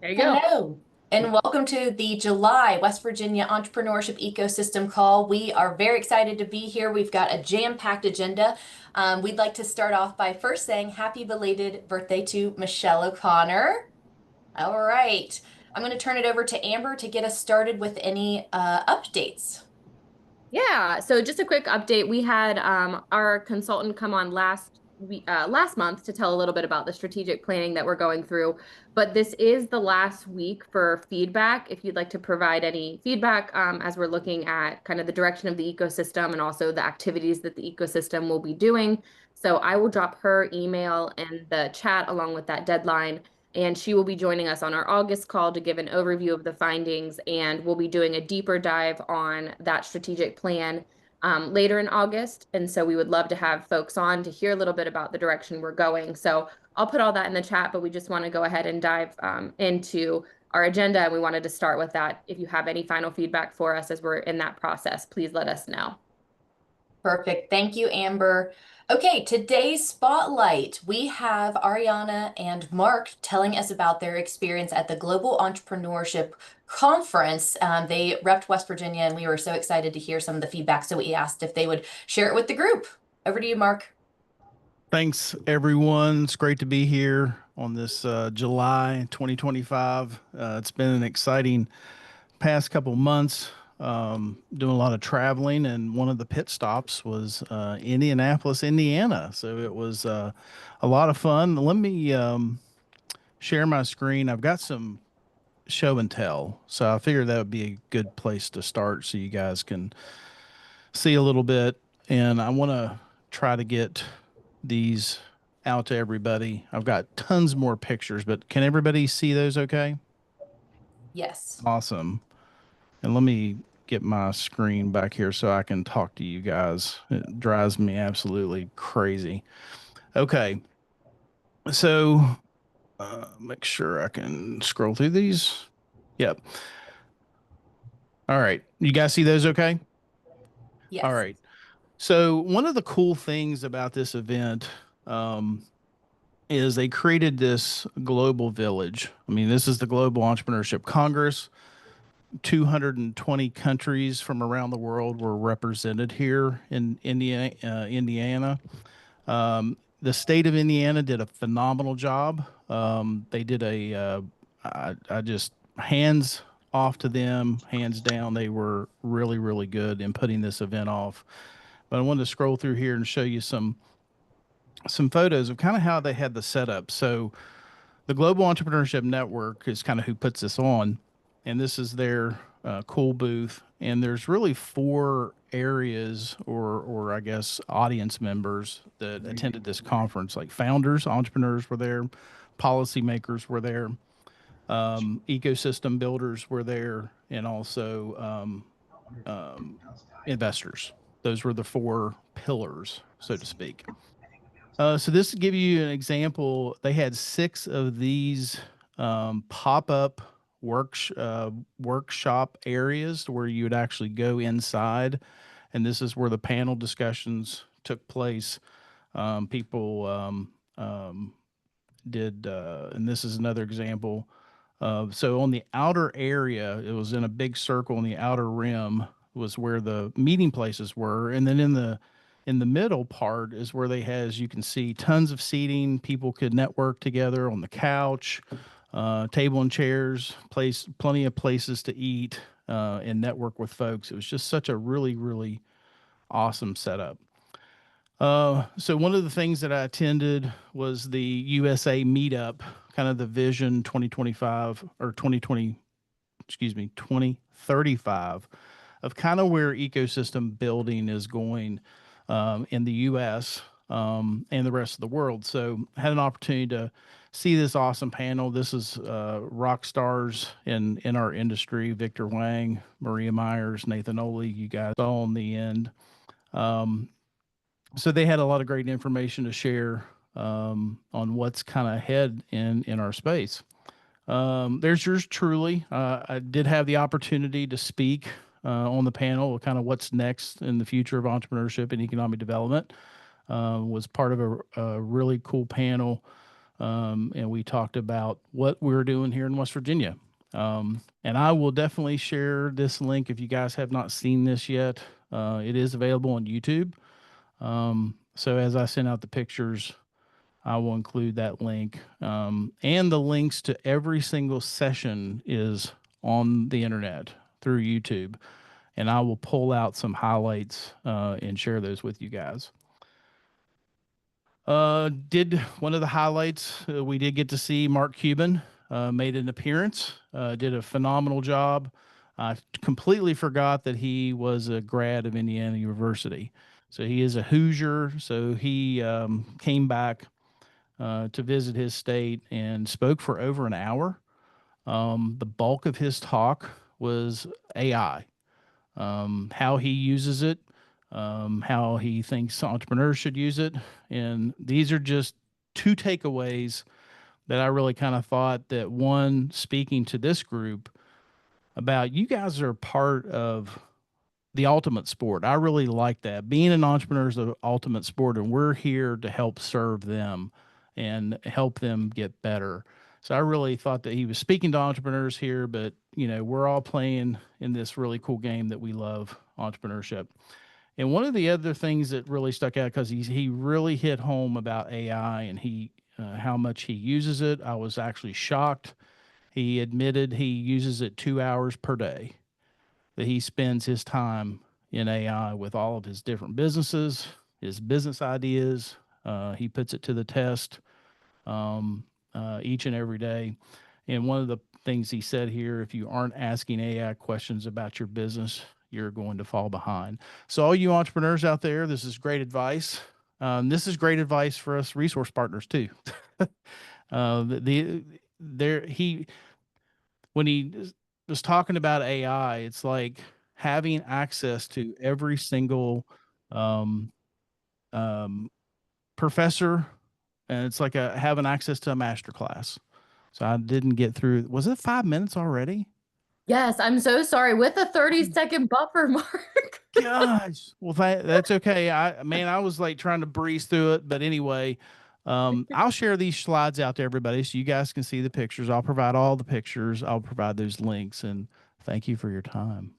There you go. Hello, and welcome to the July West Virginia Entrepreneurship Ecosystem Call. We are very excited to be here. We've got a jam-packed agenda. We'd like to start off by first saying happy belated birthday to Michelle O'Connor. All right, I'm going to turn it over to Amber to get us started with any updates. Yeah. So just a quick update. We had our consultant come on last month to tell a little bit about the strategic planning that we're going through. But this is the last week for feedback. If you'd like to provide any feedback as we're looking at kind of the direction of the ecosystem and also the activities that the ecosystem will be doing. So I will drop her email in the chat along with that deadline. And she will be joining us on our August call to give an overview of the findings, and we'll be doing a deeper dive on that strategic plan later in August. And so we would love to have folks on to hear a little bit about the direction we're going. So I'll put all that in the chat, but we just want to go ahead and dive into our agenda. And we wanted to start with that. If you have any final feedback for us as we're in that process, please let us know. Perfect. Thank you, Amber. Okay, today's spotlight, we have Ariana and Mark telling us about their experience at the Global Entrepreneurship Conference. They repped West Virginia, and we were so excited to hear some of the feedback, so we asked if they would share it with the group. Over to you, Mark. Thanks, everyone. It's great to be here on this July 2025. It's been an exciting past couple months, doing a lot of traveling, and one of the pit stops was Indianapolis, Indiana. So it was a lot of fun. Let me share my screen. I've got some show and tell, so I figured that would be a good place to start so you guys can see a little bit. And I want to try to get these out to everybody. I've got tons more pictures, but can everybody see those okay? Yes. Awesome. And let me get my screen back here so I can talk to you guys. It drives me absolutely crazy. Okay. So, make sure I can scroll through these. Yep. All right. You guys see those okay? All Yes. right. So, one of the cool things about this event, um, is they created this global village. I mean, this is the Global Entrepreneurship Congress. 220 countries from around the world were represented here in Indiana. The state of Indiana did a phenomenal job. They did I just hands off to them, hands down. They were really, really good in putting this event off. But I wanted to scroll through here and show you some photos of kind of how they had the setup. So the Global Entrepreneurship Network is kind of who puts this on, and this is their cool booth. And there's really four areas, or I guess audience members that attended this conference. Like founders, entrepreneurs were there, policymakers were there, ecosystem builders were there, and also investors. Those were the four pillars, so to speak. So this to give you an example, they had six of these pop-up workshop areas where you would actually go inside, and this is where the panel discussions took place. People did, and this is another example. So on the outer area, it was in a big circle, and the outer rim was where the meeting places were, and then in the middle part is where they had, as you can see, tons of seating. People could network together on the couch, table and chairs, plenty of places to eat, and network with folks. It was just such a really, really awesome setup. So one of the things that I attended was the USA meetup, kind of the Vision 2025 or 2020, excuse me, 2035 of kind of where ecosystem building is going in the U.S. And the rest of the world. So I had an opportunity to see this awesome panel. This is rock stars in our industry: Victor Wang, Maria Myers, Nathan Oley. You guys all in the end. Um, so they had a lot of great information to share on what's kind of ahead in our space. There's yours truly. I did have the opportunity to speak on the panel, kind of what's next in the future of entrepreneurship and economic development. Was part of a really cool panel and we talked about what we're doing here in West Virginia. And I will definitely share this link if you guys have not seen this yet. It is available on YouTube. So as I send out the pictures, I will include that link. And the links to every single session is on the internet through YouTube. And I will pull out some highlights and share those with you guys. Did one of the highlights, we did get to see Mark Cuban made an appearance, did a phenomenal job. I completely forgot that he was a grad of Indiana University. So he is a Hoosier. So he came back to visit his state and spoke for over an hour. The bulk of his talk was AI, how he uses it, how he thinks entrepreneurs should use it. And these are just two takeaways that I really kind of thought that one, speaking to this group about you guys are part of the ultimate sport. I really like that. Being an entrepreneur is the ultimate sport, and we're here to help serve them and help them get better. So I really thought that he was speaking to entrepreneurs here, but you know, we're all playing in this really cool game that we love, entrepreneurship. And one of the other things that really stuck out because he really hit home about AI and he how much he uses it. I was actually shocked. He admitted he uses it 2 hours per day, that he spends his time in AI with all of his different businesses, his business ideas. He puts it to the test each and every day. And one of the things he said here, if you aren't asking AI questions about your business, you're going to fall behind. So all you entrepreneurs out there, this is great advice. This is great advice for us resource partners too. He when he was talking about AI, it's like having access to every single um, um, professor, and it's like having access to a master class. So I didn't get through. Was it 5 minutes already? Yes, I'm so sorry. With a 30-second buffer, Mark. Gosh. Well, that's okay. I was like trying to breeze through it, but anyway, I'll share these slides out to everybody so you guys can see the pictures. I'll provide all the pictures. I'll provide those links, and thank you for your time.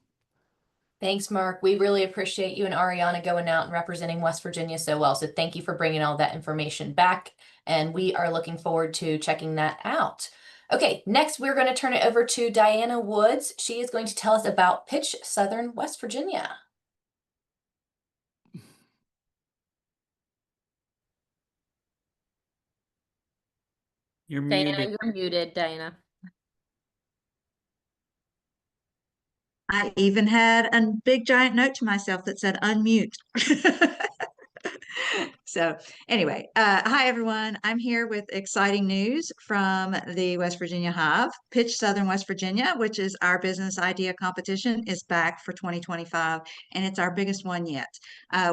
Thanks, Mark. We really appreciate you and Ariana going out and representing West Virginia so well. So thank you for bringing all that information back. And we are looking forward to checking that out. Okay, next we're going to turn it over to Diana Woods. She is going to tell us about Pitch Southern West Virginia. You're Diana, muted. you're muted, Diana. I even had a big giant note to myself that said unmute. So anyway, hi everyone. I'm here with exciting news from the West Virginia Hive. Pitch Southern West Virginia, which is our business idea competition, is back for 2025, and it's our biggest one yet.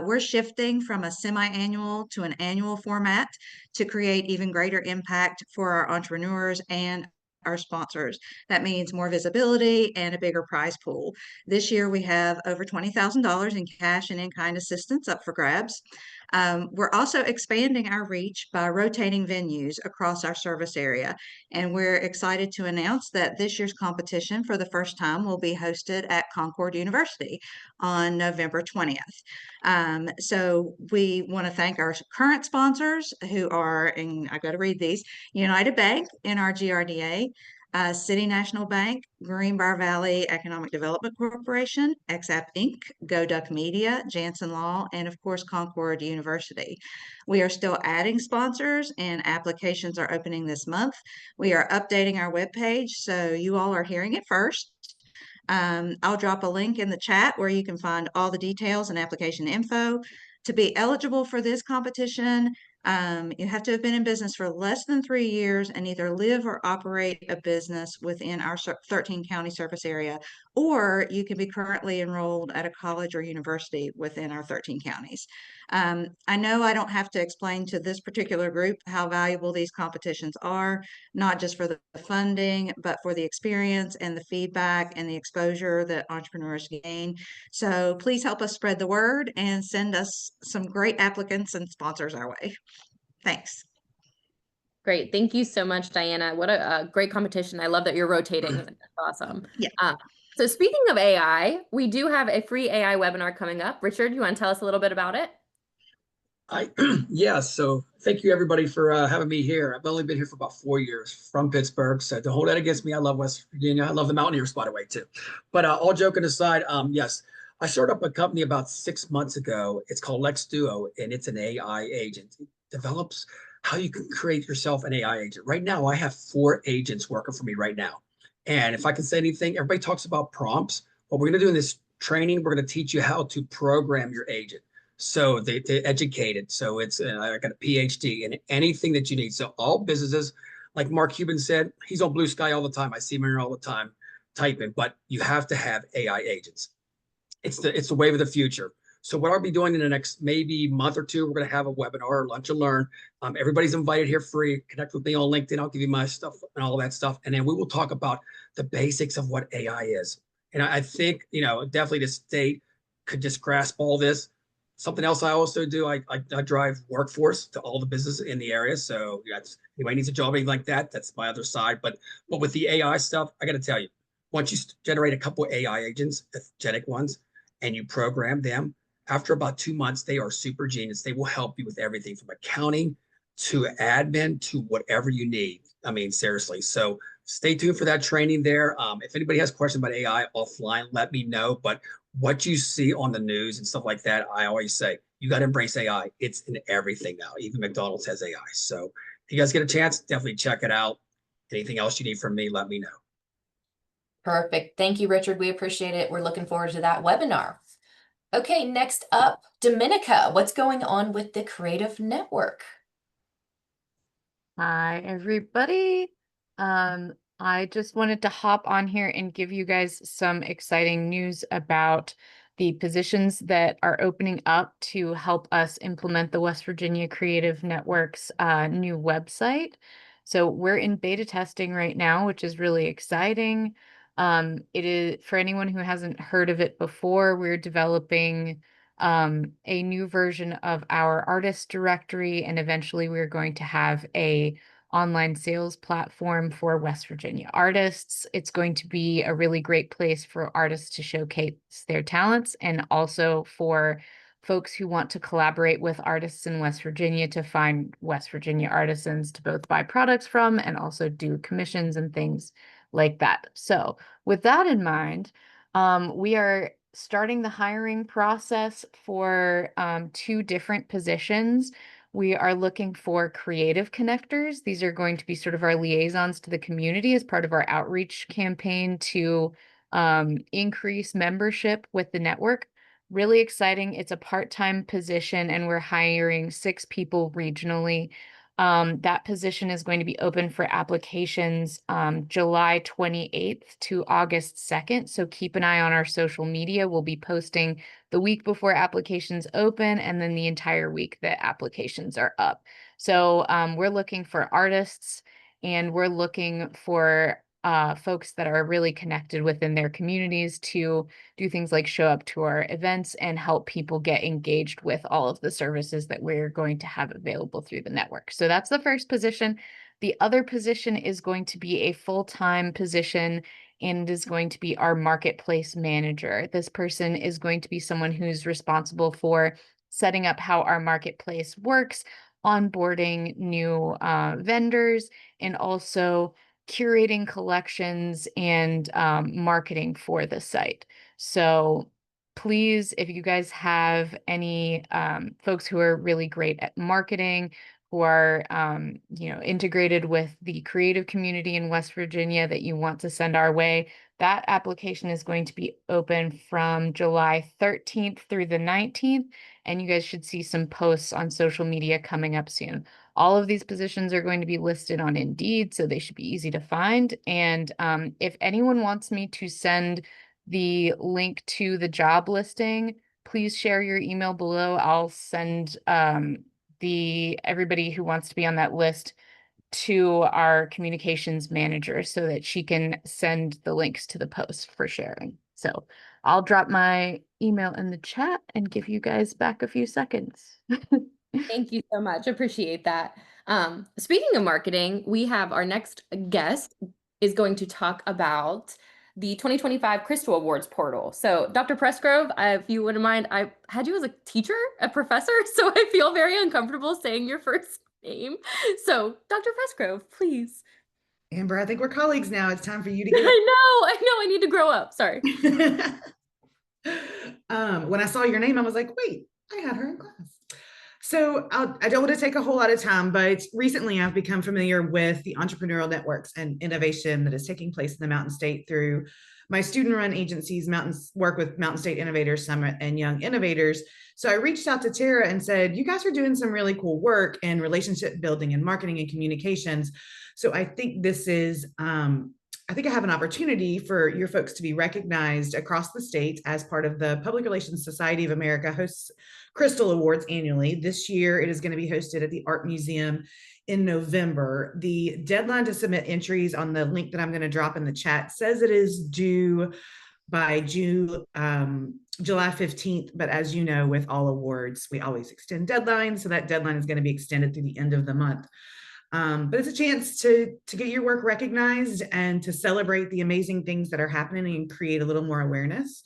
We're shifting from a semi-annual to an annual format to create even greater impact for our entrepreneurs and our sponsors. That means more visibility and a bigger prize pool. This year we have over $20,000 in cash and in-kind assistance up for grabs. We're also expanding our reach by rotating venues across our service area. And we're excited to announce that this year's competition for the first time will be hosted at Concord University on November 20th. So we want to thank our current sponsors who are, and I got to read these, United Bank, NRGRDA, City National Bank, Greenbrier Valley Economic Development Corporation, XApp Inc., GoDuck Media, Jansen Law, and of course, Concord University. We are still adding sponsors and applications are opening this month. We are updating our webpage, so you all are hearing it first. I'll drop a link in the chat where you can find all the details and application info. To be eligible for this competition, you have to have been in business for less than 3 years and either live or operate a business within our 13 county service area, or you can be currently enrolled at a college or university within our 13 counties. I know I don't have to explain to this particular group how valuable these competitions are, not just for the funding, but for the experience and the feedback and the exposure that entrepreneurs gain. So please help us spread the word and send us some great applicants and sponsors our way. Thanks. Great. Thank you so much, Diana. What a great competition. I love that you're rotating. That's awesome. Yeah. So speaking of AI, we do have a free AI webinar coming up. Richard, you want to tell us a little bit about it? Yeah, so thank you everybody for having me here. I've only been here for about 4 years from Pittsburgh, so don't hold that against me. I love West Virginia. I love the Mountaineers, by the way, too. But all joking aside, yes, I started up a company about 6 months ago. It's called Lex Duo, and it's an AI agent. It develops how you can create yourself an AI agent. Right now, I have 4 agents working for me right now. And if I can say anything, everybody talks about prompts. What we're going to do in this training, we're going to teach you how to program your agent. So they educated. So it's I got a PhD in anything that you need. So all businesses, like Mark Cuban said, he's on Blue Sky all the time. I see him here all the time typing. But you have to have AI agents. It's the wave of the future. So what I'll be doing in the next maybe month or two, we're going to have a webinar, lunch and learn. Everybody's invited here free. Connect with me on LinkedIn. I'll give you my stuff and all that stuff. And then we will talk about the basics of what AI is. And I think, definitely the state could just grasp all this. Something else I also do, I drive workforce to all the businesses in the area. So anybody needs a job, anything like that, that's my other side. But with the AI stuff, I got to tell you, once you generate a couple of AI agents, authentic ones, and you program them, after about 2 months, they are super genius. They will help you with everything from accounting to admin to whatever you need. I mean, seriously. So stay tuned for that training there. If anybody has questions about AI offline, let me know. But what you see on the news and stuff like that, I always say, you got to embrace AI. It's in everything now. Even McDonald's has AI. So if you guys get a chance, definitely check it out. Anything else you need from me, let me know. Perfect. Thank you, Richard. We appreciate it. We're looking forward to that webinar. Okay, next up, Dominica. What's going on with the Creative Network? Hi, everybody. I just wanted to hop on here and give you guys some exciting news about the positions that are opening up to help us implement the West Virginia Creative Network's new website. So we're in beta testing right now, which is really exciting. It is, for anyone who hasn't heard of it before, we're developing a new version of our artist directory, and eventually we're going to have a online sales platform for West Virginia artists. It's going to be a really great place for artists to showcase their talents, and also for folks who want to collaborate with artists in West Virginia to find West Virginia artisans to both buy products from and also do commissions and things like that. So with that in mind, we are starting the hiring process for 2 different positions. We are looking for creative connectors. These are going to be sort of our liaisons to the community as part of our outreach campaign to increase membership with the network. Really exciting. It's a part-time position, and we're hiring 6 people regionally. That position is going to be open for applications July 28th to August 2nd. So keep an eye on our social media. We'll be posting the week before applications open and then the entire week that applications are up. So we're looking for artists, and we're looking for folks that are really connected within their communities to do things like show up to our events and help people get engaged with all of the services that we're going to have available through the network. So that's the first position. The other position is going to be a full-time position, and it is going to be our marketplace manager. This person is going to be someone who's responsible for setting up how our marketplace works, onboarding new vendors, and also curating collections and marketing for the site. So please, if you guys have any folks who are really great at marketing, who are integrated with the creative community in West Virginia that you want to send our way, that application is going to be open from July 13th through the 19th, and you guys should see some posts on social media coming up soon. All of these positions are going to be listed on Indeed, so they should be easy to find. And if anyone wants me to send the link to the job listing, please share your email below. I'll send everybody who wants to be on that list to our communications manager so that she can send the links to the post for sharing. So I'll drop my email in the chat and give you guys back a few seconds. Thank you so much. Appreciate that. Speaking of marketing, we have our next guest is going to talk about the 2025 Crystal Awards portal. So, Dr. Pressgrove, if you wouldn't mind, I had you as a teacher, a professor, so I feel very uncomfortable saying your first name. So, Dr. Pressgrove, please. Amber, I think we're colleagues now. It's time for you to I get know, I need to grow up. Sorry. When I saw your name, I was like, wait, I had her in class. So I don't want to take a whole lot of time, but recently I've become familiar with the entrepreneurial networks and innovation that is taking place in the Mountain State through my student-run agencies, work with Mountain State Innovators Summit and Young Innovators. So I reached out to Tara and said, you guys are doing some really cool work in relationship building and marketing and communications. So I think this is, I think I have an opportunity for your folks to be recognized across the state as part of the Public Relations Society of America hosts Crystal Awards annually. This year, it is going to be hosted at the Art Museum in November. The deadline to submit entries on the link that I'm going to drop in the chat says it is due by July 15th. But as you know, with all awards, we always extend deadlines. So that deadline is going to be extended through the end of the month. But it's a chance to get your work recognized and to celebrate the amazing things that are happening and create a little more awareness.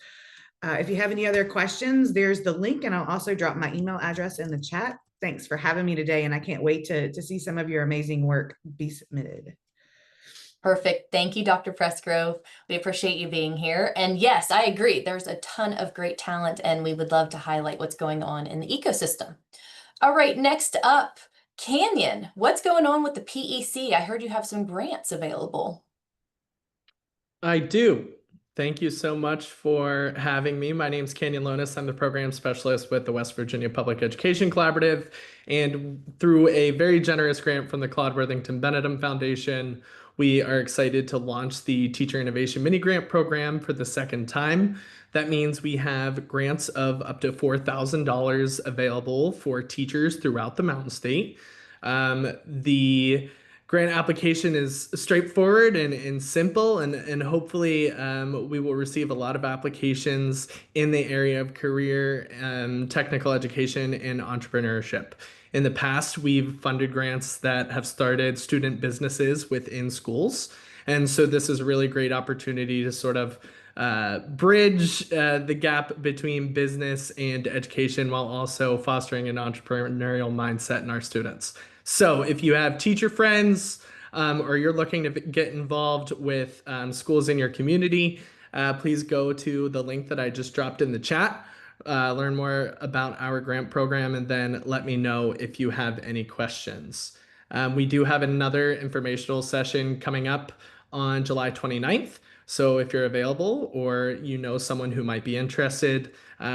If you have any other questions, there's the link, and I'll also drop my email address in the chat. Thanks for having me today, and I can't wait to see some of your amazing work be submitted. Perfect. Thank you, Dr. Pressgrove. We appreciate you being here. And yes, I agree. There's a ton of great talent, and we would love to highlight what's going on in the ecosystem. All right, next up, Canyon. What's going on with the PEC? I heard you have some grants available. I do. Thank you so much for having me. My name is Canyon Lonis. I'm the program specialist with the West Virginia Public Education Collaborative. And through a very generous grant from the Claude Worthington Benedum Foundation, we are excited to launch the Teacher Innovation Mini Grant Program for the second time. That means we have grants of up to $4,000 available for teachers throughout the Mountain State. The grant application is straightforward and simple, and hopefully we will receive a lot of applications in the area of career, technical education, and entrepreneurship. In the past, we've funded grants that have started student businesses within schools. And so this is a really great opportunity to sort of bridge the gap between business and education while also fostering an entrepreneurial mindset in our students. So if you have teacher friends or you're looking to get involved with schools in your community, please go to the link that I just dropped in the chat. Learn more about our grant program, and then let me know if you have any questions. We do have another informational session coming up on July 29th. So if you're available or you know someone who might be interested,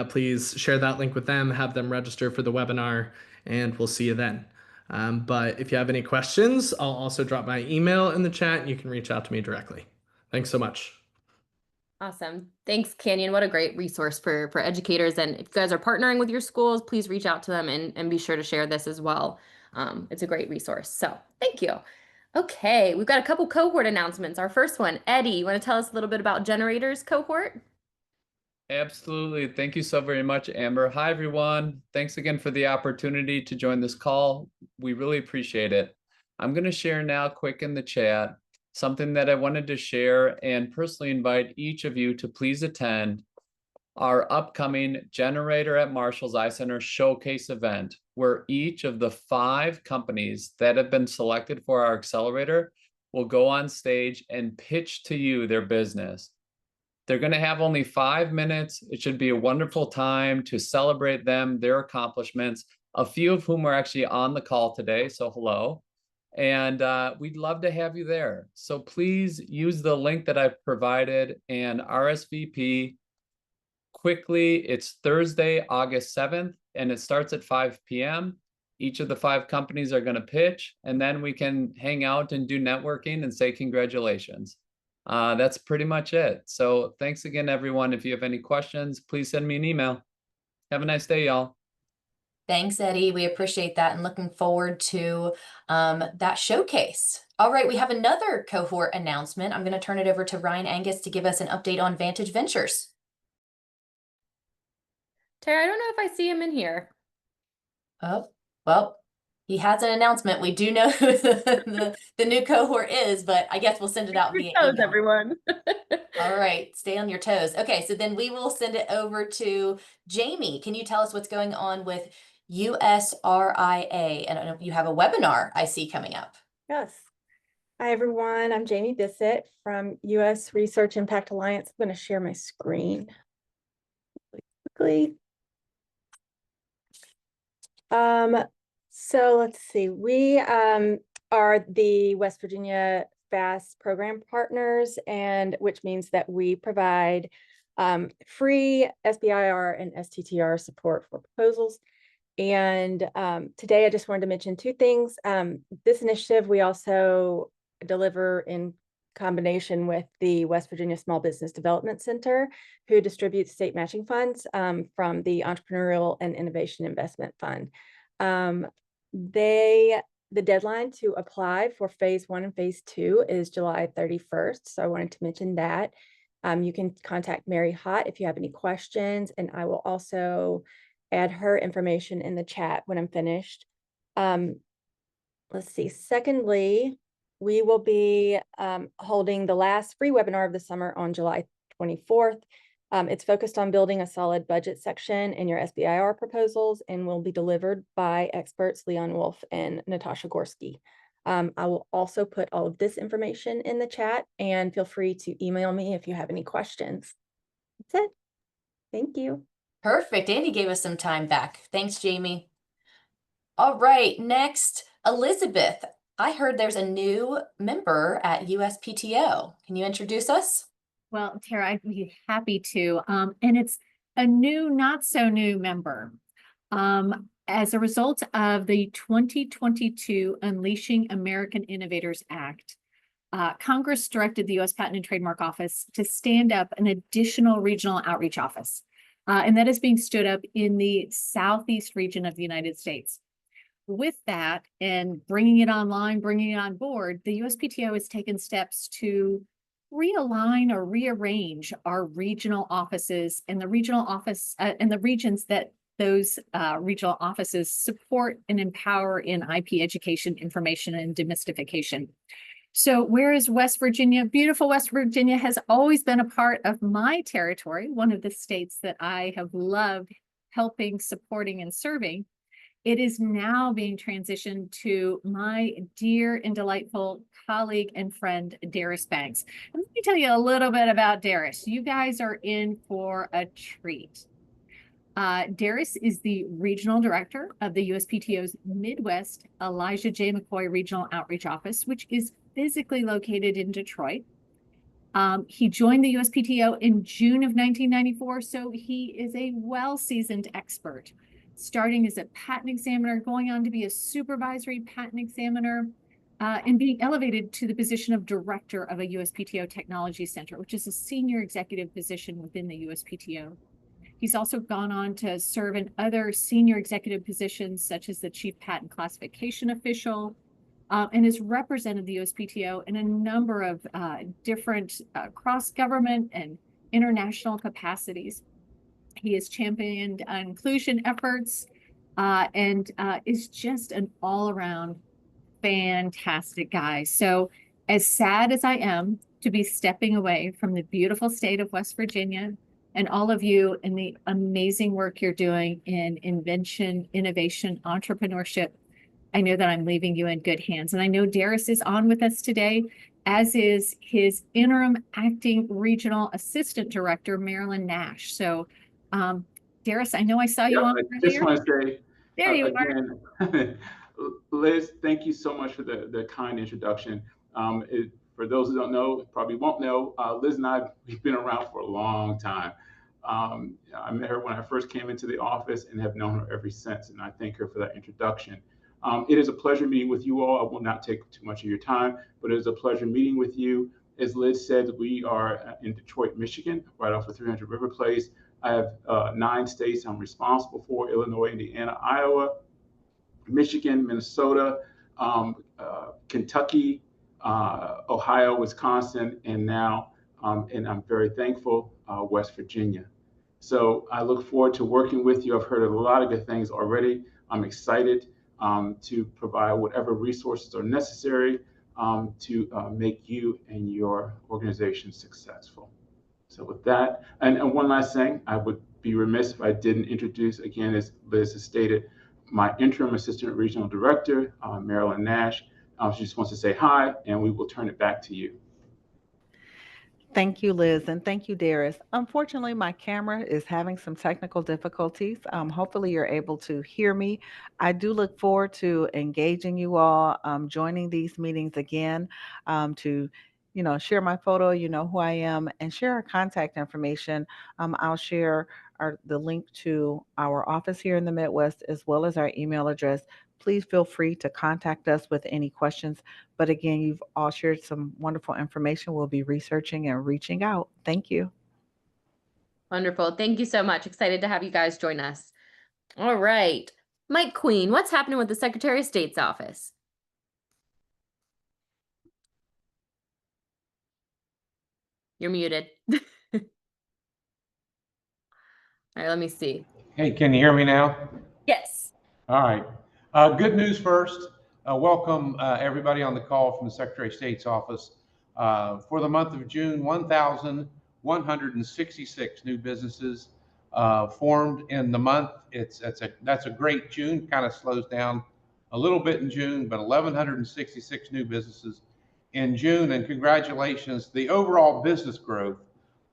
please share that link with them, have them register for the webinar, and we'll see you then. But if you have any questions, I'll also drop my email in the chat and you can reach out to me directly. Thanks so much. Awesome. Thanks, Canyon. What a great resource for educators. And if you guys are partnering with your schools, please reach out to them and be sure to share this as well. It's a great resource. So thank you. Okay, we've got a couple cohort announcements. Our first one, Eddie, you want to tell us a little bit about Generators cohort? Absolutely. Thank you so very much, Amber. Hi, everyone. Thanks again for the opportunity to join this call. We really appreciate it. I'm going to share now quick in the chat something that I wanted to share and personally invite each of you to please attend our upcoming Generator at Marshall's Eye Center showcase event, where each of the 5 companies that have been selected for our accelerator will go on stage and pitch to you their business. They're going to have only 5 minutes. It should be a wonderful time to celebrate them, their accomplishments, a few of whom are actually on the call today. So hello. And we'd love to have you there. So please use the link that I've provided and RSVP quickly. It's Thursday, August 7th, and it starts at 5 p.m. Each of the 5 companies are going to pitch, and then we can hang out and do networking and say congratulations. That's pretty much it. So thanks again, everyone. If you have any questions, please send me an email. Have a nice day, y'all. Thanks, Eddie. We appreciate that and looking forward to that showcase. All right, we have another cohort announcement. I'm going to turn it over to Ryan Angus to give us an update on Vantage Ventures. Tara, I don't know if I see him in here. Oh, well, He has an announcement. We do know who the new cohort is, but I guess we'll send it out via email. everyone. All right, stay on your toes. Okay, so then we will send it over to Jamie. Can you tell us what's going on with USRIA? And I don't know if you have a webinar I see coming up. Yes. Hi, everyone. I'm Jamie Bissett from U.S. Research Impact Alliance. I'm going to share my screen really quickly. So let's see. We are the West Virginia FAST program partners, and which means that we provide free SBIR and STTR support for proposals. And today I just wanted to mention two things. This initiative we also deliver in combination with the West Virginia Small Business Development Center, who distributes state matching funds from the Entrepreneurial and Innovation Investment Fund. The deadline to apply for phase 1 and phase 2 is July 31st. So I wanted to mention that. You can contact Mary Hott if you have any questions, and I will also add her information in the chat when I'm finished. Let's see. Secondly, we will be holding the last free webinar of the summer on July 24th. It's focused on building a solid budget section in your SBIR proposals and will be delivered by experts Leon Wolf and Natasha Gorski. I will also put all of this information in the chat, and feel free to email me if you have any questions. That's it. Thank you. Perfect. Andy gave us some time back. Thanks, Jamie. All right, next, Elizabeth. I heard there's a new member at USPTO. Can you introduce us? Well, Tara, I'd be happy to. And it's a new, not so new member. As a result of the 2022 Unleashing American Innovators Act, Congress directed the U.S. Patent and Trademark Office to stand up an additional regional outreach office. And that is being stood up in the Southeast region of the United States. With that, and bringing it online, bringing it on board, the USPTO has taken steps to realign or rearrange our regional offices and the regional office and the regions that those regional offices support and empower in IP education, information, and demystification. So whereas West Virginia, beautiful West Virginia, has always been a part of my territory, one of the states that I have loved helping, supporting, and serving, it is now being transitioned to my dear and delightful colleague and friend, Darius Banks. And let me tell you a little bit about Darius. You guys are in for a treat. Darius is the regional director of the USPTO's Midwest Elijah J. McCoy Regional Outreach Office, which is physically located in Detroit. He joined the USPTO in June of 1994, so he is a well-seasoned expert, starting as a patent examiner, going on to be a supervisory patent examiner, and being elevated to the position of director of a USPTO Technology Center, which is a senior executive position within the USPTO. He's also gone on to serve in other senior executive positions, such as the Chief Patent Classification Official, and has represented the USPTO in a number of different cross-government and international capacities. He has championed inclusion efforts and is just an all-around fantastic guy. So as sad as I am to be stepping away from the beautiful state of West Virginia and all of you and the amazing work you're doing in invention, innovation, entrepreneurship, I know that I'm leaving you in good hands. And I know Darius is on with us today, as is his interim acting regional assistant director, Marilyn Nash. So Darius, I know I saw you on earlier. I just want to say, there you again, Liz, thank you so much for the kind introduction. For those who don't know, probably won't know, Liz and I, we've been around for a long time. I met her when I first came into the office and have known her ever since, and I thank her for that introduction. It is a pleasure meeting with you all. I will not take too much of your time, but it is a pleasure meeting with you. As Liz said, we are in Detroit, Michigan, right off of 300 River Place. I have 9 states I'm responsible for: Illinois, Indiana, Iowa, Michigan, Minnesota, Kentucky, Ohio, Wisconsin, and now, and I'm very thankful, West Virginia. So I look forward to working with you. I've heard a lot of good things already. I'm excited to provide whatever resources are necessary to make you and your organization successful. So with that, and one last thing, I would be remiss if I didn't introduce, again, as Liz has stated, my interim assistant regional director, Marilyn Nash. She just wants to say hi, and we will turn it back to you. Thank you, Liz, and thank you, Darius. Unfortunately, my camera is having some technical difficulties. Hopefully, you're able to hear me. I do look forward to engaging you all, joining these meetings again, to share my photo, you know who I am, and share our contact information. I'll share the link to our office here in the Midwest, as well as our email address. Please feel free to contact us with any questions. But again, you've all shared some wonderful information. We'll be researching and reaching out. Thank you. Wonderful. Thank you so much. Excited to have you guys join us. All right. Mike Queen, what's happening with the Secretary of State's office? You're muted. All right, let me see. Hey, can you hear me now? Yes. All right. Good news first. Welcome everybody on the call from the Secretary of State's office. For the month of June, 1,166 new businesses formed in the month. That's a great June. Kind of slows down a little bit in June, but 1,166 new businesses in June. And congratulations, the overall business growth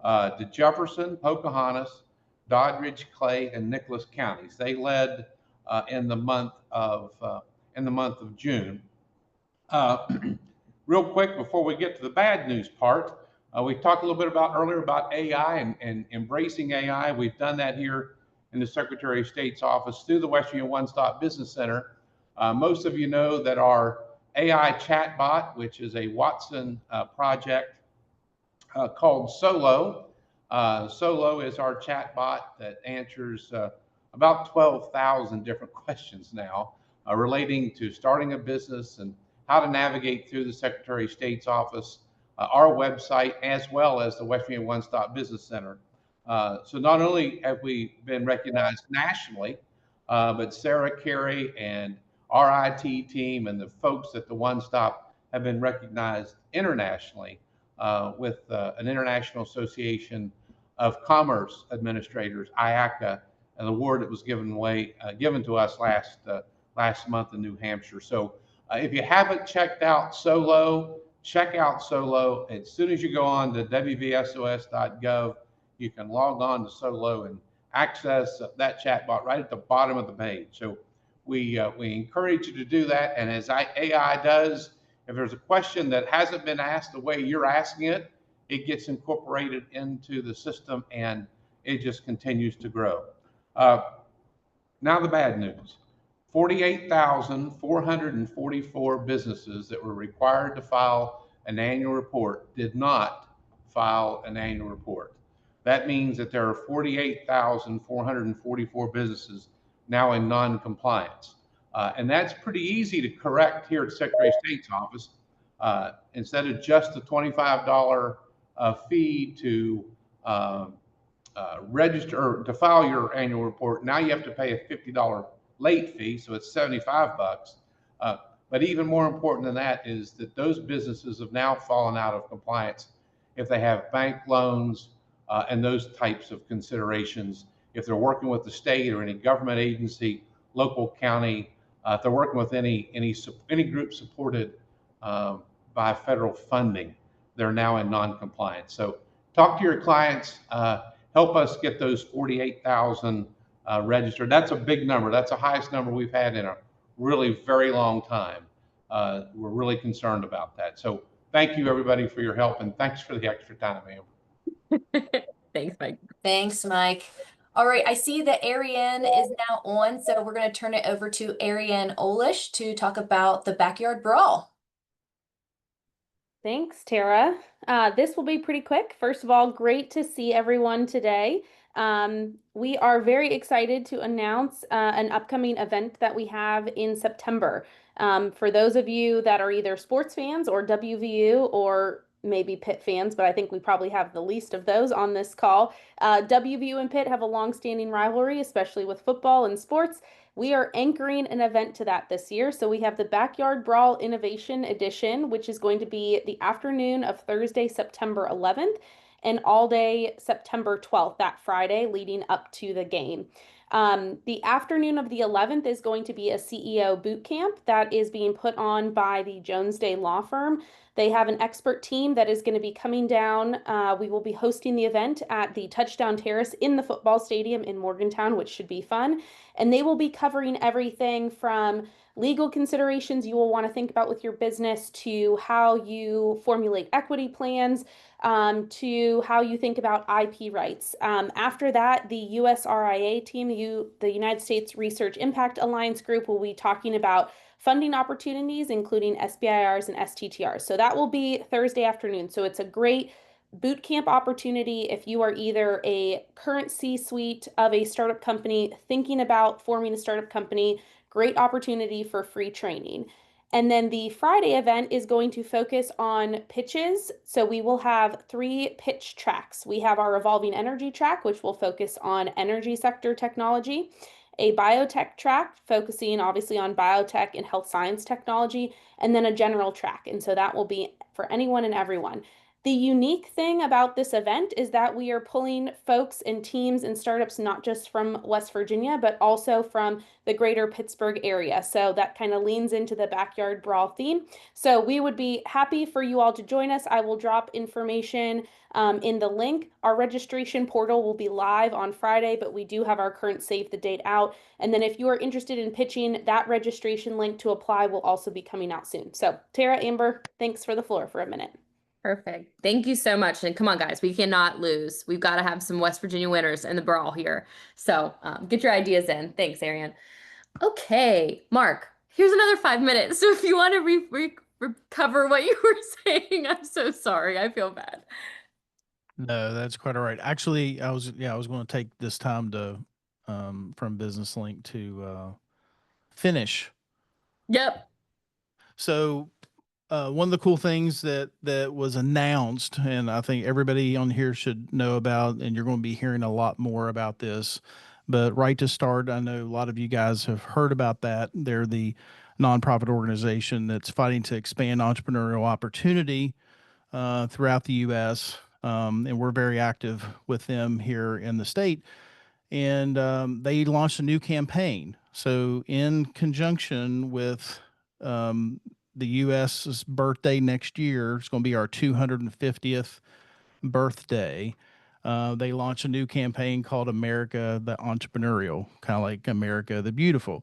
to Jefferson, Pocahontas, Doddridge, Clay, and Nicholas counties. They led in the month of June. Real quick before we get to the bad news part, we talked a little bit earlier about AI and embracing AI. We've done that here in the Secretary of State's office through the West Virginia One Stop Business Center. Most of you know that our AI chatbot, which is a Watson project called Solo. Solo is our chatbot that answers about 12,000 different questions now relating to starting a business and how to navigate through the Secretary of State's office, our website, as well as the West Virginia One Stop Business Center. So not only have we been recognized nationally, but Sarah Carey and our IT team and the folks at the One Stop have been recognized internationally with an International Association of Commerce Administrators, IACA, an award that was given to us last month in New Hampshire. So if you haven't checked out Solo, check out Solo. As soon as you go on to wvsos.gov, you can log on to Solo and access that chatbot right at the bottom of the page. So we encourage you to do that. And as AI does, if there's a question that hasn't been asked the way you're asking it, it gets incorporated into the system and it just continues to grow. Now the bad news. 48,444 businesses that were required to file an annual report did not file an annual report. That means that there are 48,444 businesses now in non-compliance. And that's pretty easy to correct here at the Secretary of State's office. Instead of just the $25 fee to register or to file your annual report, now you have to pay a $50 late fee, so it's $75. But even more important than that is that those businesses have now fallen out of compliance if they have bank loans and those types of considerations. If they're working with the state or any government agency, local county, if they're working with any group supported by federal funding, they're now in non-compliance. So talk to your clients, help us get those 48,000 registered. That's a big number. That's the highest number we've had in a really very long time. We're really concerned about that. So thank you everybody for your help and thanks for the extra time, Amber. Thanks, Mike. Thanks, Mike. All right, I see that Ariane is now on, so we're going to turn it over to Ariane Olish to talk about the backyard brawl. Thanks, Tara. This will be pretty quick. First of all, great to see everyone today. We are very excited to announce an upcoming event that we have in September. For those of you that are either sports fans or WVU or maybe Pitt fans, but I think we probably have the least of those on this call. WVU and Pitt have a long-standing rivalry, especially with football and sports. We are anchoring an event to that this year. So we have the Backyard Brawl Innovation Edition, which is going to be the afternoon of Thursday, September 11th, and all day September 12th, that Friday leading up to the game. The afternoon of the 11th is going to be a CEO boot camp that is being put on by the Jones Day Law Firm. They have an expert team that is going to be coming down. We will be hosting the event at the Touchdown Terrace in the football stadium in Morgantown, which should be fun. And they will be covering everything from legal considerations you will want to think about with your business to how you formulate equity plans, to how you think about IP rights. After that, the USRIA team, the United States Research Impact Alliance group, will be talking about funding opportunities, including SBIRs and STTRs. So that will be Thursday afternoon. So it's a great boot camp opportunity if you are either a current C-suite of a startup company thinking about forming a startup company, great opportunity for free training. And then the Friday event is going to focus on pitches. So we will have 3 pitch tracks. We have our Evolving Energy track, which will focus on energy sector technology, a biotech track focusing obviously on biotech and health science technology, and then a general track. And so that will be for anyone and everyone. The unique thing about this event is that we are pulling folks and teams and startups not just from West Virginia, but also from the greater Pittsburgh area. So that kind of leans into the backyard brawl theme. So we would be happy for you all to join us. I will drop information in the link. Our registration portal will be live on Friday, but we do have our current save the date out. And then if you are interested in pitching, that registration link to apply will also be coming out soon. So Tara, Amber, thanks for the floor for a minute. Perfect. Thank you so much. And come on, guys, we cannot lose. We've got to have some West Virginia winners in the brawl here. So get your ideas in. Thanks, Ariane. Okay, Mark, here's another 5 minutes. So if you want to recover what you were saying, I'm so sorry. I feel bad. No, that's quite all right. Actually, I was going to take this time to from Business Link to finish. Yep. So one of the cool things that was announced, and I think everybody on here should know about, and you're going to be hearing a lot more about this, but right to start, I know a lot of you guys have heard about that. They're the nonprofit organization that's fighting to expand entrepreneurial opportunity throughout the U.S., and we're very active with them here in the state. And they launched a new campaign. So in conjunction with the U.S.'s birthday next year, it's going to be our 250th birthday. They launched a new campaign called America the Entrepreneurial, kind of like America the Beautiful.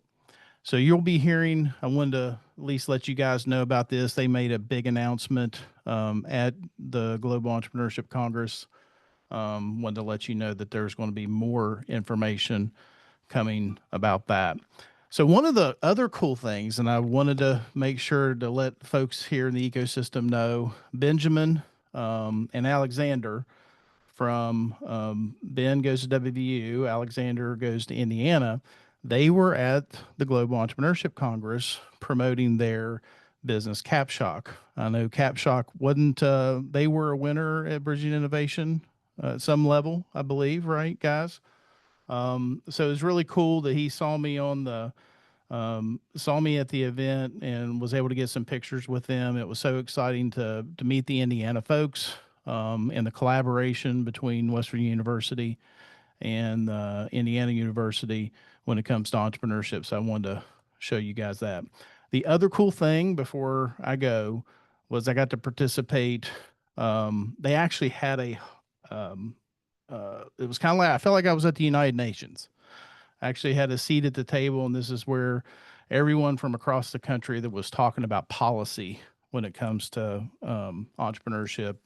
So you'll be hearing, I wanted to at least let you guys know about this. They made a big announcement at the Global Entrepreneurship Congress. Wanted to let you know that there's going to be more information coming about that. So one of the other cool things, and I wanted to make sure to let folks here in the ecosystem know, Benjamin and Alexander from Ben goes to WVU, Alexander goes to Indiana. They were at the Global Entrepreneurship Congress promoting their business CapShock. I know CapShock wasn't, they were a winner at Bridging Innovation at some level, I believe, right, guys? So it's really cool that he saw me on the, saw me at the event and was able to get some pictures with them. It was so exciting to meet the Indiana folks and the collaboration between West Virginia University and Indiana University when it comes to entrepreneurship. So I wanted to show you guys that. The other cool thing before I go was I got to participate. They actually had a, it was kind of like, I felt like I was at the United Nations. I actually had a seat at the table, and this is where everyone from across the country that was talking about policy when it comes to entrepreneurship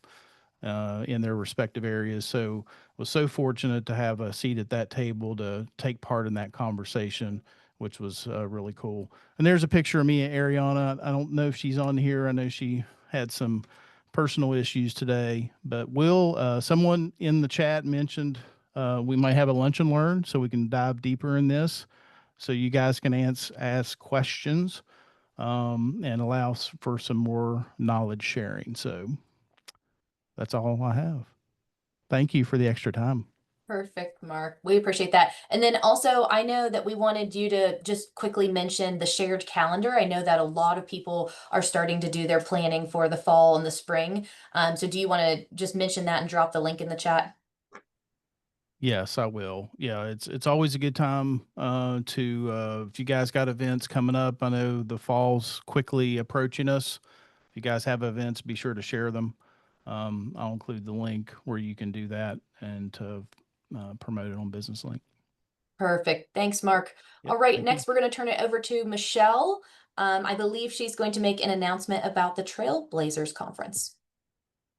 in their respective areas. So was so fortunate to have a seat at that table to take part in that conversation, which was really cool. And there's a picture of me and Ariana. I don't know if she's on here. I know she had some personal issues today, but someone in the chat mentioned we might have a lunch and learn so we can dive deeper in this. So you guys can ask questions and allow for some more knowledge sharing. So that's all I have. Thank you for the extra time. Perfect, Mark. We appreciate that. And then also, I know that we wanted you to just quickly mention the shared calendar. I know that a lot of people are starting to do their planning for the fall and the spring. So do you want to just mention that and drop the link in the chat? Yes, I will. Yeah, it's always a good time to if you guys got events coming up. I know the fall's quickly approaching us. If you guys have events, be sure to share them. I'll include the link where you can do that and to promote it on Business Link. Perfect. Thanks, Mark. Yep, All right, thank next we're going to turn it over to Michelle. I believe she's going to make an announcement about the Trailblazers Conference.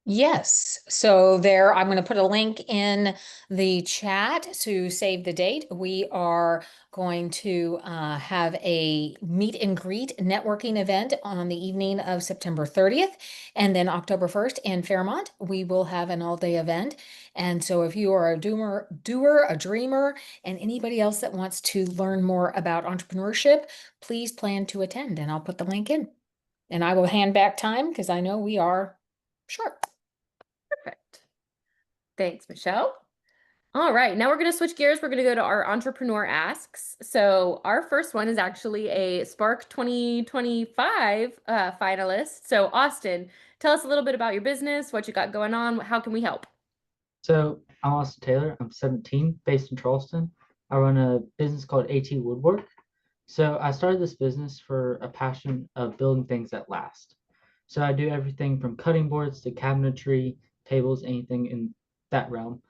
Yes. So there, I'm going to put a link in the chat to save the date. We are going to have a meet and greet networking event on the evening of September 30th. And then October 1st in Fairmont, we will have an all-day event. And so if you are a doer, a dreamer, and anybody else that wants to learn more about entrepreneurship, please plan to attend. And I'll put the link in. And I will hand back time because I know we are sharp. Perfect. Thanks, Michelle. All right, now we're going to switch gears. We're going to go to our entrepreneur asks. So our first one is actually a Spark 2025 finalist. So Austin, tell us a little bit about your business, what you got going on. How can we help? So I'm Austin Taylor. I'm 17, based in Charleston. I run a business called AT Woodwork. So I started this business for a passion of building things that last. So I do everything from cutting boards to cabinetry, tables, anything in that realm.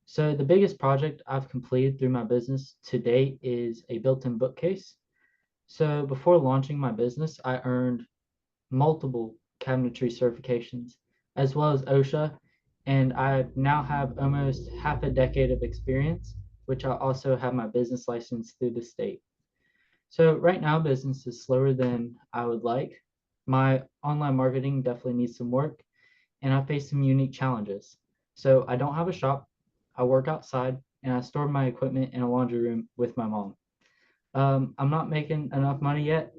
So the biggest project I've completed through my business to date is a built-in bookcase. So before launching my business, I earned multiple cabinetry certifications, as well as OSHA, and I now have almost half a decade of experience, which I also have my business license through the state. So right now, business is slower than I would like. My online marketing definitely needs some work, and I face some unique challenges. So I don't have a shop, I work outside, and I store my equipment in a laundry room with my mom. I'm not making enough money yet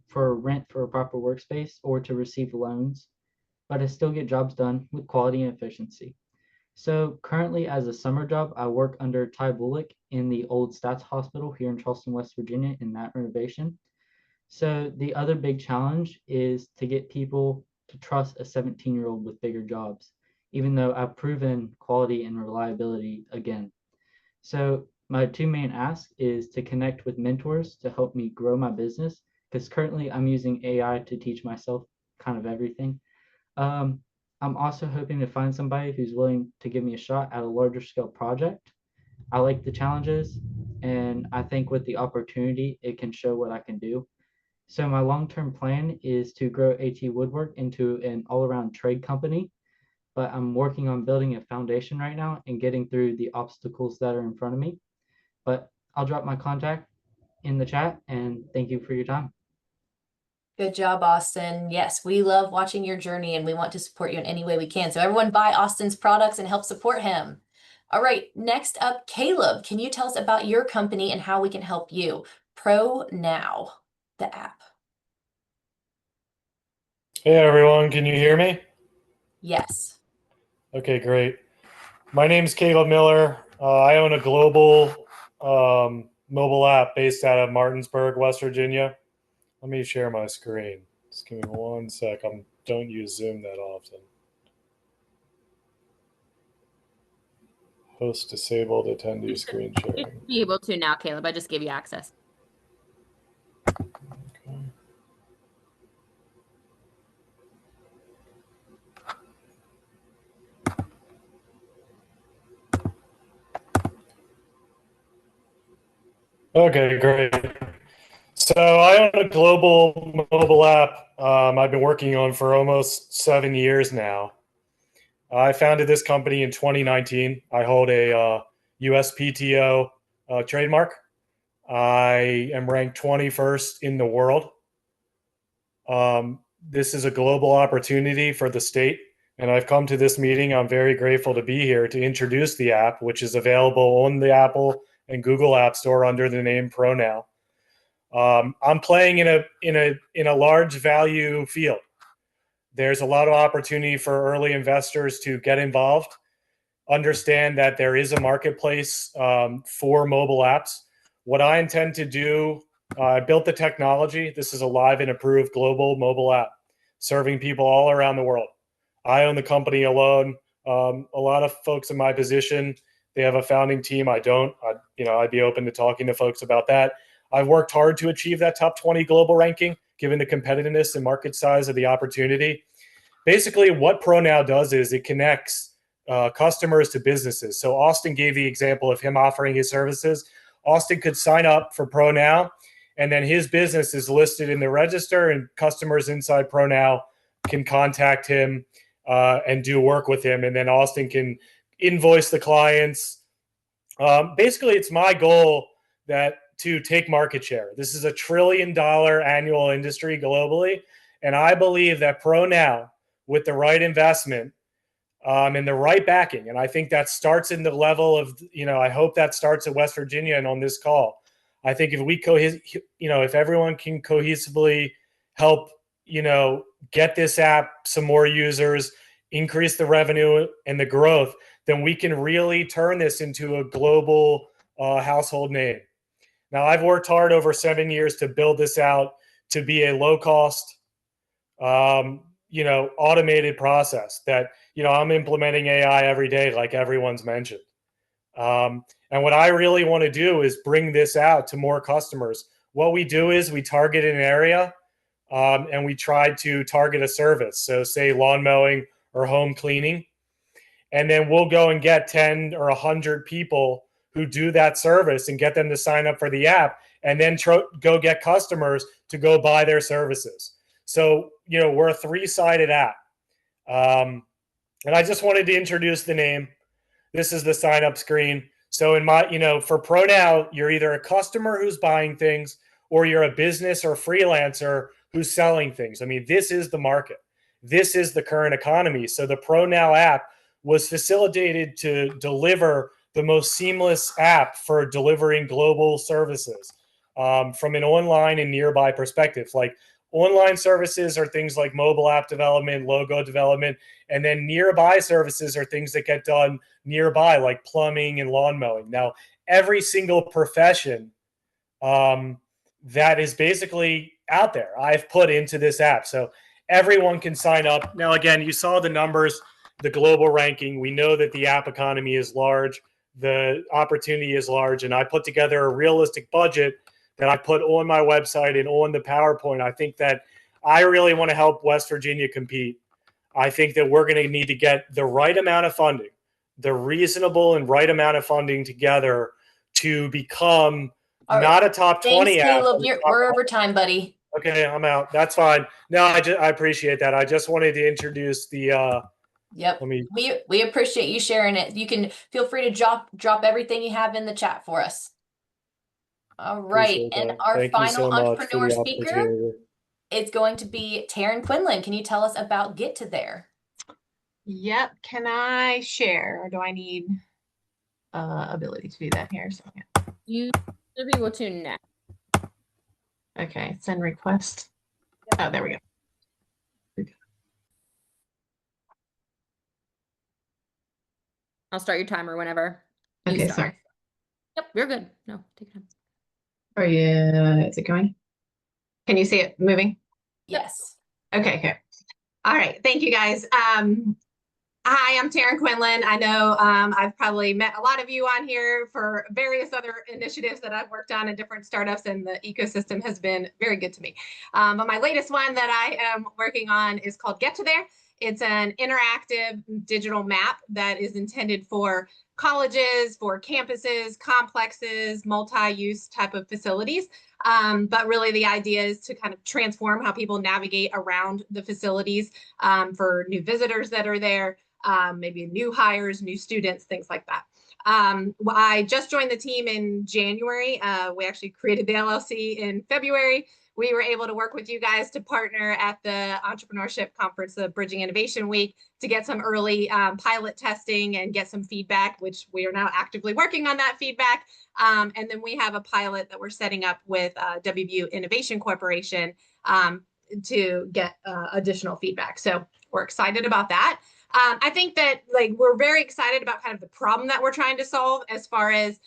for rent for a proper workspace or to receive loans, but I still get jobs done with quality and efficiency. So currently as a summer job, I work under Ty Bullock in the old Stats Hospital here in Charleston, West Virginia in that renovation. So the other big challenge is to get people to trust a 17-year-old with bigger jobs, even though I've proven quality and reliability again. So my two main asks is to connect with mentors to help me grow my business, because currently I'm using AI to teach myself kind of everything. I'm also hoping to find somebody who's willing to give me a shot at a larger scale project. I like the challenges, and I think with the opportunity, it can show what I can do. So my long-term plan is to grow AT Woodwork into an all-around trade company, but I'm working on building a foundation right now and getting through the obstacles that are in front of me. But I'll drop my contact in the chat, and thank you for your time. Good job, Austin. Yes, we love watching your journey and we want to support you in any way we can. So everyone buy Austin's products and help support him. All right, next up, Caleb, can you tell us about your company and how we can help you? Pro Now, the app. Hey everyone, can you hear me? Yes. Okay, great. My name's Caleb Miller. I own a global mobile app based out of Martinsburg, West Virginia. Let me share my screen. Just give me one sec. I don't use Zoom that often. Host disabled, attendee screen sharing. You should be able to now, Caleb. I just gave you access. Okay, great. So I own a global mobile app I've been working on for almost 7 years now. I founded this company in 2019. I hold a USPTO trademark. I am ranked 21st in the world. This is a global opportunity for the state, and I've come to this meeting. I'm very grateful to be here to introduce the app, which is available on the Apple and Google App Store under the name ProNow. I'm playing in a large value field. There's a lot of opportunity for early investors to get involved, understand that there is a marketplace for mobile apps. What I intend to do, I built the technology. This is a live and approved global mobile app serving people all around the world. I own the company alone. A lot of folks in my position, they have a founding team. I don't. I'd be open to talking to folks about that. I've worked hard to achieve that top 20 global ranking, given the competitiveness and market size of the opportunity. Basically, what ProNow does is it connects customers to businesses. So Austin gave the example of him offering his services. Austin could sign up for ProNow, and then his business is listed in the register, and customers inside ProNow can contact him and do work with him. And then Austin can invoice the clients. Basically, it's my goal to take market share. This is $1 trillion annual industry globally. And I believe that ProNow, with the right investment and the right backing, and I think that starts in the level of, I hope that starts at West Virginia and on this call. I think if everyone can cohesively help, get this app some more users, increase the revenue and the growth, then we can really turn this into a global household name. Now, I've worked hard over 7 years to build this out to be a low-cost, automated process that, I'm implementing AI every day, like everyone's mentioned. And what I really want to do is bring this out to more customers. What we do is we target an area and we try to target a service. So say lawn mowing or home cleaning. And then we'll go and get 10 or 100 people who do that service and get them to sign up for the app, and then go get customers to go buy their services. So, we're a 3-sided app. And I just wanted to introduce the name. This is the sign up screen. So for ProNow, you're either a customer who's buying things or you're a business or freelancer who's selling things. I mean, this is the market. This is the current economy. So the ProNow app was facilitated to deliver the most seamless app for delivering global services from an online and nearby perspective. Like online services are things like mobile app development, logo development, and then nearby services are things that get done nearby, like plumbing and lawn mowing. Now, every single profession that is basically out there, I've put into this app. So everyone can sign up. Now, again, you saw the numbers, the global ranking. We know that the app economy is large. The opportunity is large. And I put together a realistic budget that I put on my website and on the PowerPoint. I think that I really want to help West Virginia compete. I think that we're going to need to get the right amount of funding, the reasonable and right amount of funding together to become not a top 20 Thanks, app. Caleb. We're over time, buddy. Okay, I'm out. That's fine. No, I appreciate that. I just wanted to introduce the Yep. We appreciate you sharing it. You can feel free to drop everything you have in the chat for us. All right. And our final entrepreneur speaker is going to be Taryn Quinlan. Can you tell us about Get to There? Yep. Can I share, or do I need ability to do that here? So you should be able to now. Okay, send request. Oh, there we go. I'll start your timer whenever. Okay, sorry. Yep, you're good. No, take your time. Are you, is it going? Can you see it moving? Yes. Okay, good. All right, thank you guys. Hi, I'm Taryn Quinlan. I know I've probably met a lot of you on here for various other initiatives that I've worked on in different startups, and the ecosystem has been very good to me. But my latest one that I am working on is called Get to There. It's an interactive digital map that is intended for colleges, for campuses, complexes, multi-use type of facilities. But really the idea is to kind of transform how people navigate around the facilities for new visitors that are there, maybe new hires, new students, things like that. I just joined the team in January. We actually created the LLC in February. We were able to work with you guys to partner at the Entrepreneurship Conference, the Bridging Innovation Week, to get some early pilot testing and get some feedback, which we are now actively working on that feedback. And then we have a pilot that we're setting up with WVEE Innovation Corporation to get additional feedback. So we're excited about that. I think that like we're very excited about kind of the problem that we're trying to solve as far as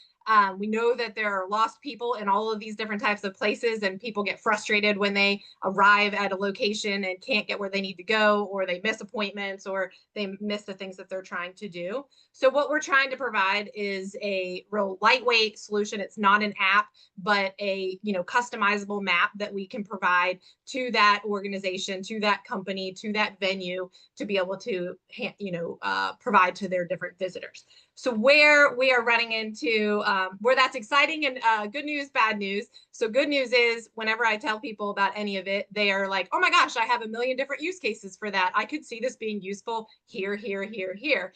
we know that there are lost people in all of these different types of places, and people get frustrated when they arrive at a location and can't get where they need to go, or they miss appointments, or they miss the things that they're trying to do. So what we're trying to provide is a real lightweight solution. It's not an app, but a customizable map that we can provide to that organization, to that company, to that venue, to be able to provide to their different visitors. So where we are running into where that's exciting and good news, bad news. So good news is whenever I tell people about any of it, they are like, oh my gosh, I have a million different use cases for that. I could see this being useful here, here, here, here.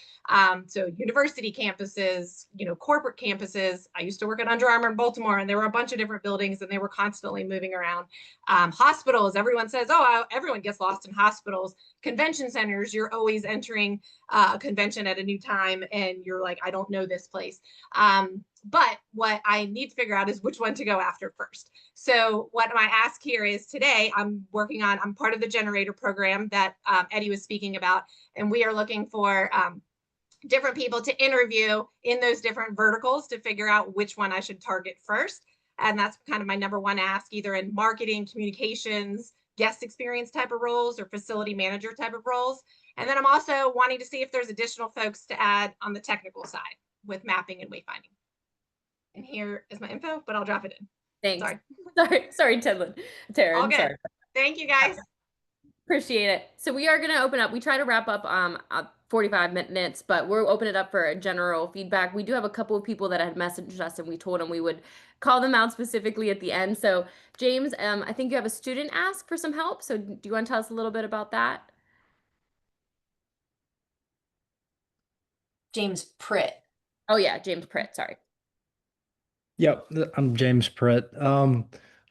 So university campuses, corporate campuses. I used to work at Under Armour in Baltimore, and there were a bunch of different buildings, and they were constantly moving around. Hospitals, everyone says, oh, everyone gets lost in hospitals. Convention centers, you're always entering a convention at a new time, and you're like, I don't know this place. But what I need to figure out is which one to go after first. So what my ask here is today, I'm part of the generator program that Eddie was speaking about, and we are looking for different people to interview in those different verticals to figure out which one I should target first. And that's kind of my number one ask, either in marketing, communications, guest experience type of roles, or facility manager type of roles. And then I'm also wanting to see if there's additional folks to add on the technical side with mapping and wayfinding. And here is my info, but I'll drop it in. Thanks. Sorry, sorry, Taryn. All good. Sorry. Thank you, guys. Appreciate it. So we are going to open up. We try to wrap up 45 minutes, but we'll open it up for general feedback. We do have a couple of people that had messaged us, and we told them we would call them out specifically at the end. So James, I think you have a student ask for some help. So do you want to tell us a little bit about that? James Pritt. Oh yeah, James Pritt. Sorry. Yep, I'm James Pritt.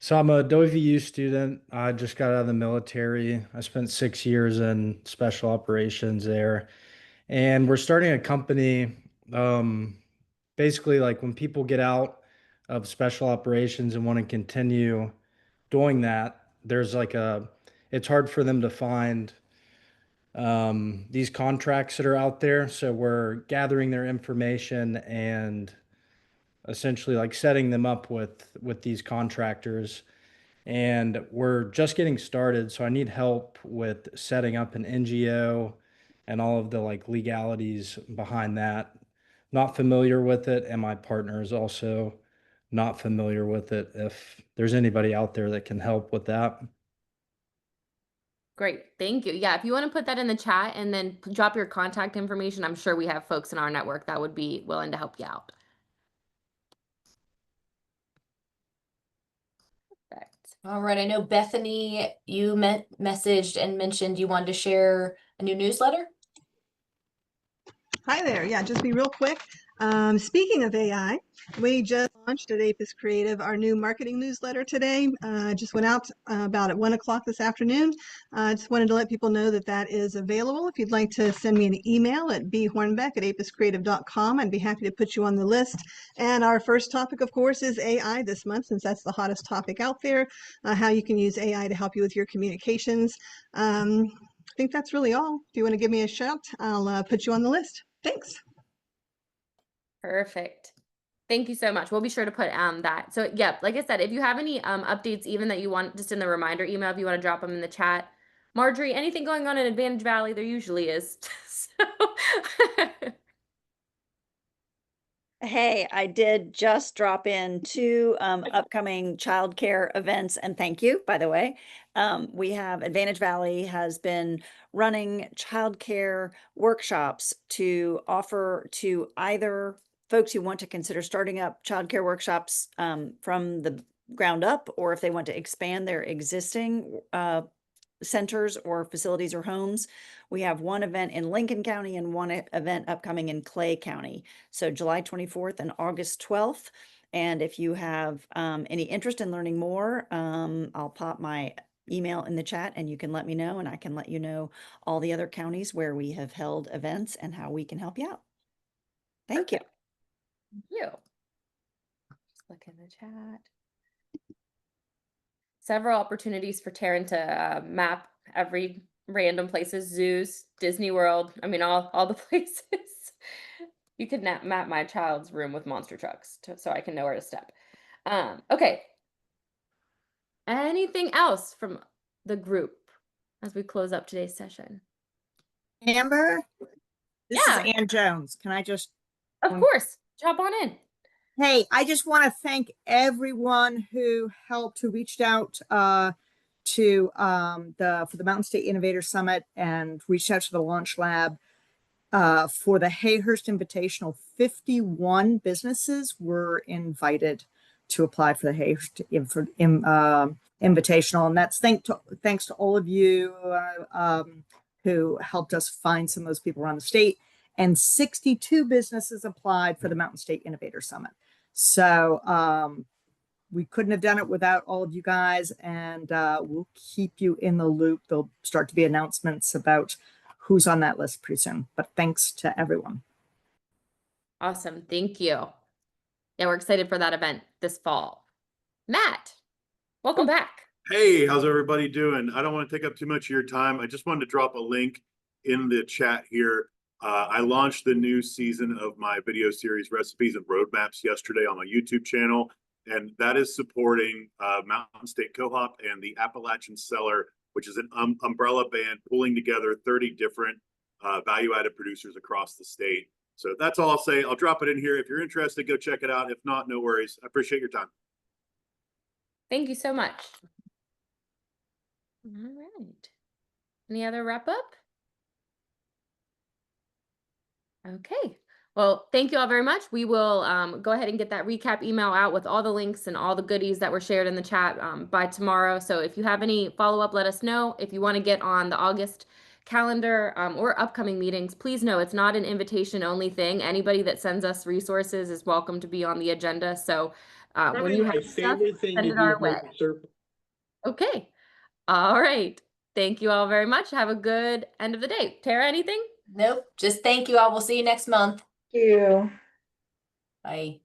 So I'm a WVU student. I just got out of the military. I spent 6 years in special operations there. And we're starting a company, basically like when people get out of special operations and want to continue doing that, it's hard for them to find these contracts that are out there. So we're gathering their information and essentially like setting them up with these contractors, and we're just getting started, so I need help with setting up an NGO and all of the like legalities behind that. Not familiar with it, and my partner is also not familiar with it. If there's anybody out there that can help with that. Great. Thank you. Yeah, if you want to put that in the chat and then drop your contact information, I'm sure we have folks in our network that would be willing to help you out. All right. I know Bethany, you messaged and mentioned you wanted to share a new newsletter. Hi there. Yeah, just be real quick. Speaking of AI, we just launched at Apis Creative our new marketing newsletter today. Just went out about at 1 o'clock this afternoon. I just wanted to let people know that that is available. If you'd like to send me an email at bhornbeck@apiscreative.com, I'd be happy to put you on the list. And our first topic, of course, is AI this month, since that's the hottest topic out there, how you can use AI to help you with your communications. I think that's really all. If you want to give me a shout, I'll put you on the list. Thanks. Perfect. Thank you so much. We'll be sure to put that. So yeah, like I said, if you have any updates, even that you want just in the reminder email, if you want to drop them in the chat. Marjorie, anything going on in Advantage Valley? There usually is. Hey, I did just drop in 2 upcoming childcare events, and thank you, by the way. We have Advantage Valley has been running childcare workshops to offer to either folks who want to consider starting up childcare workshops from the ground up, or if they want to expand their existing centers or facilities or homes. We have one event in Lincoln County and one event upcoming in Clay County. So July 24th and August 12th. And if you have any interest in learning more, I'll pop my email in the chat and you can let me know, and I can let you know all the other counties where we have held events and how we can help you out. Thank you. Thank you. Just look in the chat. several opportunities for Taryn to map every random places, zoos, Disney World. I mean, all the places. You could map my child's room with monster trucks so I can know where to step. Okay. Anything else from the group as we close up today's session? Amber, this Yeah. is Ann Jones. Can I just? Of course. Jump on in. Hey, I just want to thank everyone who helped, who reached out to for the Mountain State Innovator Summit and reached out to the Launch Lab for the Hayhurst Invitational. 51 businesses were invited to apply for the Hayhurst Invitational, and that's thanks to all of you who helped us find some of those people around the state. And 62 businesses applied for the Mountain State Innovator Summit. So we couldn't have done it without all of you guys, and we'll keep you in the loop. There'll start to be announcements about who's on that list pretty soon. But thanks to everyone. Awesome. Thank you. Yeah, we're excited for that event this fall. Matt, welcome back. Hey, how's everybody doing? I don't want to take up too much of your time. I just wanted to drop a link in the chat here. I launched the new season of my video series, Recipes and Roadmaps, yesterday on my YouTube channel, and that is supporting Mountain State Co-op and the Appalachian Cellar, which is an umbrella band pulling together 30 different value-added producers across the state. So that's all I'll say. I'll drop it in here. If you're interested, go check it out. If not, no worries. I appreciate your time. Thank you so much. All right. Any other wrap up? Okay. Well, thank you all very much. We will go ahead and get that recap email out with all the links and all the goodies that were shared in the chat by tomorrow. So if you have any follow-up, let us know. If you want to get on the August calendar or upcoming meetings, please know it's not an invitation only thing. Anybody that sends us resources is welcome to be on the agenda. So when you have stuff, send it our way. Okay. All right. Thank you all very much. Have a good end of the day. Tara, anything? Nope. Just thank you all. We'll see you next month. Thank you. Bye.